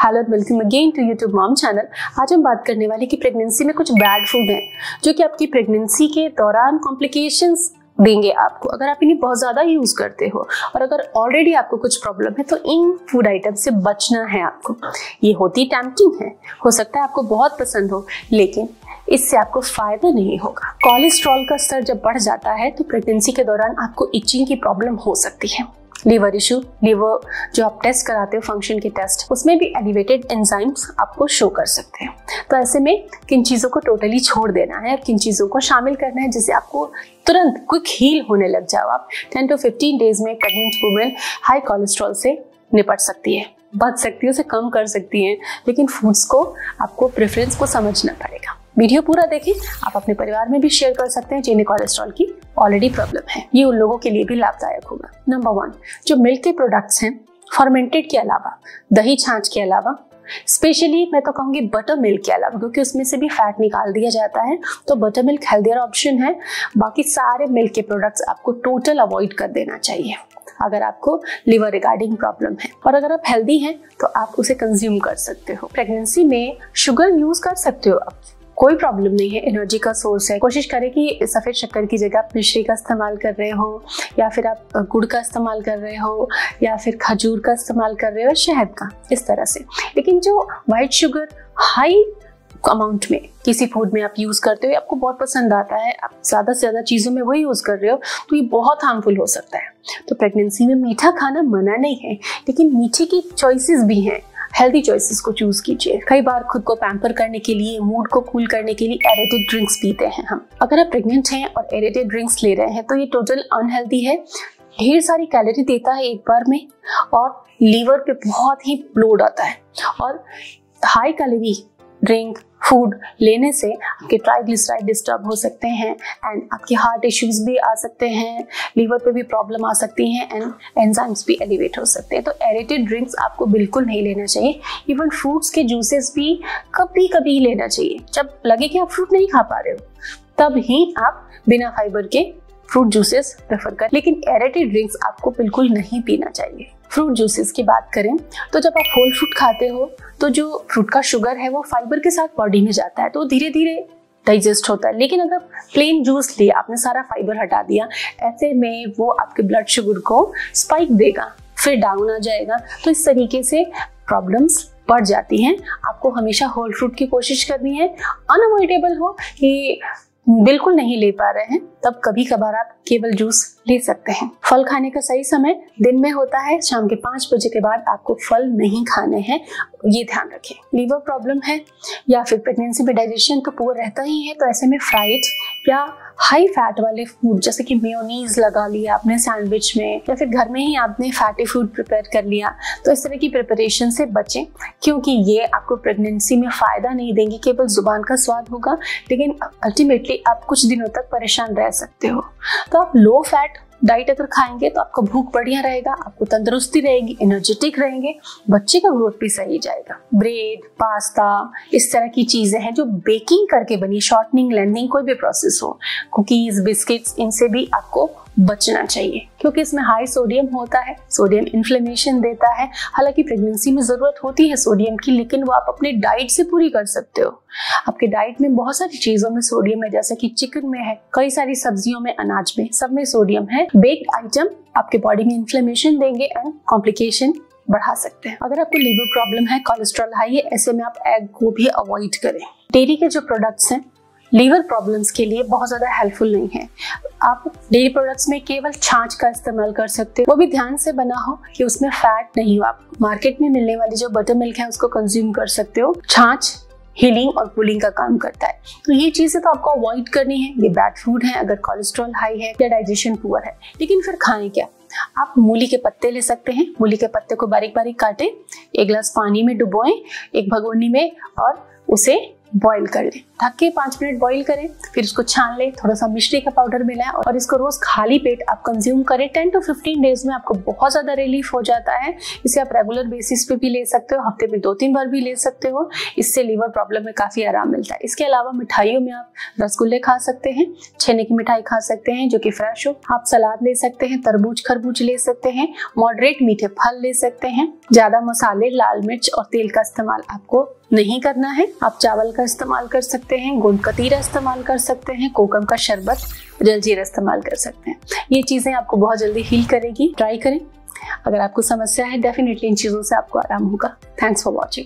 Hello and welcome again to YouTube mom channel. आज हम बात करने वाले कि प्रेगनेंसी में कुछ बैड फूड हैं जो कि आपकी प्रेगनेंसी के दौरान कॉम्प्लिकेशंस देंगे आपको अगर आप इन्हें बहुत ज़्यादा यूज़ करते हो। और अगर ऑलरेडी आपको कुछ प्रॉब्लम है तो इन फूड आइटम से बचना है आपको। ये होती टेम्पटिंग है, हो सकता है आपको बहुत पसंद हो, लेकिन इससे आपको फायदा नहीं होगा। कोलेस्ट्रॉल का स्तर जब बढ़ जाता है तो प्रेगनेंसी के दौरान आपको इचिंग की प्रॉब्लम हो सकती है। लीवर इशू, लीवर जो आप टेस्ट कराते हो फंक्शन के टेस्ट, उसमें भी एलिवेटेड एंजाइम्स आपको शो कर सकते हैं। तो ऐसे में किन चीज़ों को टोटली छोड़ देना है और किन चीज़ों को शामिल करना है जिससे आपको तुरंत क्विक हील होने लग जाओ। आप 10 to 15 डेज में प्रेग्नेंट वुमेन हाई कोलेस्ट्रॉल से निपट सकती है, बच सकती है, उसे कम कर सकती हैं। लेकिन फूड्स को आपको प्रेफरेंस को समझना पड़ेगा। वीडियो पूरा देखें, आप अपने परिवार में भी शेयर कर सकते हैं जिन्हें कोलेस्ट्रॉल की ऑलरेडी प्रॉब्लम है। ये उन लोगों के लिए भी लाभदायक होगा। नंबर 1, जो मिल्क के प्रोडक्ट्स हैं, फर्मेंटेड के अलावा, दही छाछ के अलावा, स्पेशली मैं तो कहूँगी बटर मिल्क के अलावा, क्योंकि उसमें से भी फैट निकाल दिया जाता है, तो बटर मिल्क हेल्दियर ऑप्शन है। बाकी सारे मिल्क के प्रोडक्ट्स आपको टोटल अवॉइड कर देना चाहिए अगर आपको लिवर रिगार्डिंग प्रॉब्लम है। और अगर आप हेल्दी हैं तो आप उसे कंज्यूम कर सकते हो। प्रेगनेंसी में शुगर यूज कर सकते हो आप, कोई प्रॉब्लम नहीं है, एनर्जी का सोर्स है। कोशिश करें कि सफ़ेद शक्कर की जगह आप मिश्री का इस्तेमाल कर रहे हो, या फिर आप गुड़ का इस्तेमाल कर रहे हो, या फिर खजूर का इस्तेमाल कर रहे हो, शहद का, इस तरह से। लेकिन जो वाइट शुगर हाई अमाउंट में किसी फूड में आप यूज़ करते हो, आपको बहुत पसंद आता है, आप ज़्यादा से ज़्यादा चीज़ों में वही यूज़ कर रहे हो, तो ये बहुत हार्मफुल हो सकता है। तो प्रेगनेंसी में मीठा खाना मना नहीं है, लेकिन मीठे की चॉइसेस भी हैं। हेल्दी चॉइसेस को चूज कीजिए। कई बार खुद को पैम्पर करने के लिए, मूड को कूल करने के लिए एरेटेड ड्रिंक्स पीते हैं हम। अगर आप प्रेग्नेंट हैं और एरेटेड ड्रिंक्स ले रहे हैं तो ये टोटल अनहेल्दी है। ढेर सारी कैलोरी देता है एक बार में, और लीवर पे बहुत ही लोड आता है। और हाई कैलोरी ड्रिंक फूड लेने से आपके ट्राइग्लिसराइड डिस्टर्ब हो सकते हैं एंड आपके हार्ट इश्यूज भी आ सकते हैं, लीवर पे भी प्रॉब्लम आ सकती हैं एंड एंजाइम्स भी एलिवेट हो सकते हैं। तो एरेटेड ड्रिंक्स आपको बिल्कुल नहीं लेना चाहिए। इवन फ्रूट्स के जूसेस भी कभी कभी लेना चाहिए। जब लगे कि आप फ्रूट नहीं खा पा रहे हो तब ही आप बिना फाइबर के फ्रूट जूसेस प्रेफर करें, लेकिन एरेटेड ड्रिंक्स आपको बिल्कुल नहीं पीना चाहिए। फ्रूट जूसेस की बात करें तो जब आप होल फ्रूट खाते हो तो जो फ्रूट का शुगर है वो फाइबर के साथ बॉडी में जाता है, तो धीरे धीरे डाइजेस्ट होता है। लेकिन अगर प्लेन जूस लिया, आपने सारा फाइबर हटा दिया, ऐसे में वो आपके ब्लड शुगर को स्पाइक देगा, फिर डाउन आ जाएगा। तो इस तरीके से प्रॉब्लम्स बढ़ जाती हैं। आपको हमेशा होल फ्रूट की कोशिश करनी है। अनअवॉइडेबल हो कि बिल्कुल नहीं ले पा रहे हैं, तब कभी कभार आप केवल जूस ले सकते हैं। फल खाने का सही समय दिन में होता है, शाम के 5 बजे के बाद आपको फल नहीं खाने हैं, ये ध्यान रखें। लीवर प्रॉब्लम है या फिर प्रेगनेंसी में डाइजेशन तो पुअर रहता ही है, तो ऐसे में फ्राइड या हाई फैट वाले फूड जैसे कि मेयोनीज लगा लिया आपने सैंडविच में, या फिर घर में ही आपने फैटी फूड प्रिपेयर कर लिया, तो इस तरह की प्रिपरेशन से बचें, क्योंकि ये आपको प्रेगनेंसी में फ़ायदा नहीं देंगी। केवल जुबान का स्वाद होगा, लेकिन अल्टीमेटली आप कुछ दिनों तक परेशान रह सकते हो। तो आप लो फैट डाइट अगर खाएंगे तो आपका भूख बढ़िया रहेगा, आपको तंदुरुस्ती रहेगी, एनर्जेटिक रहेंगे, बच्चे का ग्रोथ भी सही जाएगा। ब्रेड, पास्ता, इस तरह की चीजें हैं जो बेकिंग करके बनी, शॉर्टनिंग, लेंथनिंग, कोई भी प्रोसेस हो, कुकीज, बिस्किट्स, इनसे भी आपको बचना चाहिए, क्योंकि इसमें हाई सोडियम होता है। सोडियम इन्फ्लेमेशन देता है। हालांकि प्रेगनेंसी में जरूरत होती है सोडियम की, लेकिन वो आप अपने डाइट से पूरी कर सकते हो। आपके डाइट में बहुत सारी चीजों में सोडियम है, जैसे कि चिकन में है, कई सारी सब्जियों में, अनाज में, सब में सोडियम है। बेक्ड आइटम आपके बॉडी में इन्फ्लेमेशन देंगे एंड कॉम्प्लिकेशन बढ़ा सकते हैं। अगर आपको लीवर प्रॉब्लम है, कोलेस्ट्रॉल हाई है, ऐसे में आप एग को भी अवॉइड करें। डेयरी के जो प्रोडक्ट्स हैं लीवर प्रॉब्लम्स के लिए बहुत ज़्यादा हेल्पफुल नहीं है। आप डेयरी प्रोडक्ट्स में केवल छाछ का इस्तेमाल कर सकते हो, वो भी ध्यान से बना हो कि उसमें फैट नहीं हो। आप मार्केट में मिलने वाली जो बटर मिल्क है उसको कंज्यूम कर सकते हो। छाछ हीलिंग और कूलिंग का काम करता है, तो ये चीज़ें तो आपको अवॉइड करनी है। ये बैड फूड है अगर कोलेस्ट्रॉल हाई है या डाइजेशन पुअर है। लेकिन फिर खाएं क्या? आप मूली के पत्ते ले सकते हैं। मूली के पत्ते को बारीक बारीक काटें, 1 गिलास पानी में डुबोएं एक भगोनी में, और उसे बॉईल कर लें। ढक के 5 मिनट बॉईल करें, फिर इसको छान लें, थोड़ा सा मिश्री का पाउडर मिलाएं और इसको रोज खाली पेट आप कंज्यूम करें। 10 to 15 डेज में आपको बहुत ज्यादा रिलीफ हो जाता है। इसे आप रेगुलर बेसिस पे भी ले सकते हो, हफ्ते में 2-3 बार भी ले सकते हो। इससे लीवर प्रॉब्लम में काफी आराम मिलता है। इसके अलावा मिठाइयों में आप रसगुल्ले खा सकते हैं, छेने की मिठाई खा सकते हैं जो कि फ्रेश हो, आप सलाद ले सकते हैं, तरबूज खरबूज ले सकते हैं, मॉडरेट मीठे फल ले सकते हैं। ज्यादा मसाले, लाल मिर्च और तेल का इस्तेमाल आपको नहीं करना है। आप चावल का इस्तेमाल कर सकते हैं, गोंद कतीरा इस्तेमाल कर सकते हैं, कोकम का शरबत, जलजीरा इस्तेमाल कर सकते हैं। ये चीजें आपको बहुत जल्दी हील करेगी। ट्राई करें। अगर आपको समस्या है, डेफिनेटली इन चीजों से आपको आराम होगा। Thanks for watching.